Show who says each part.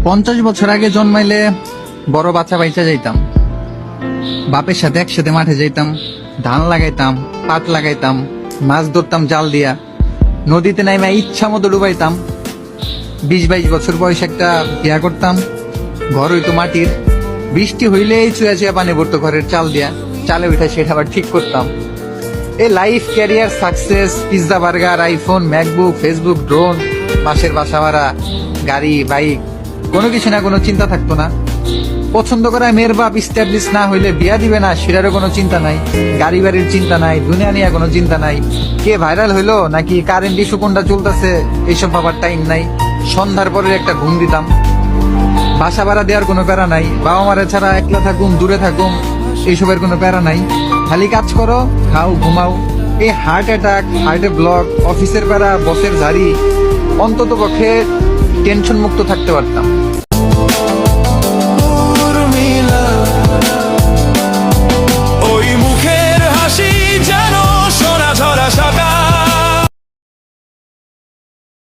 Speaker 1: 50 বছর আগে জন্মাইলে বড় বাচ্চা বাইচা যাইতাম, বাপের সাথে একসাথে মাঠে যাইতাম, ধান লাগাইতাম, পাট লাগাইতাম, মাছ ধরতাম জাল দিয়া, নদীতে নাইমা ইচ্ছা মতো ডুবাইতাম। 20-22 বছর বয়সে একটা বিয়া করতাম, ঘর হইতো মাটির, বৃষ্টি হইলেই চুয়া চুয়া পানি ভরতো ঘরের চাল দিয়া, চালে উঠে সেটা আবার ঠিক করতাম। এই life, career, success, pizza, burger, iPhone, MacBook, Facebook, drone, মাসের বাসা ভাড়া, গাড়ি, বাইক, কোনো কিছু না কোনো চিন্তা থাকতো না। পছন্দ করা মেয়ের বাপ ইস্টাবলিশ না হইলে বিয়া দিবে না সেটারও কোনো চিন্তা নাই, গাড়ি বাড়ির চিন্তা নাই, দুনিয়া নিয়ে কোনো চিন্তা নাই, কে ভাইরাল হইলো নাকি কারেন্ট ইস্যু কোনটা চলতেছে এইসব ভাবার টাইম নাই। সন্ধ্যার পরে একটা ঘুম দিতাম, বাসা ভাড়া দেওয়ার কোনো প্যারা নাই, বাবা মারে ছাড়া একলা থাকুম, দূরে থাকুম, এইসবের কোনো প্যারা নাই। খালি কাজ করো, খাও, ঘুমাও। এই হার্ট অ্যাটাক, হার্টে ব্লক, অফিসের প্যারা, বসের ঝাড়ি, অন্তত পক্ষে টেনশন মুক্ত থাকতে পারতাম।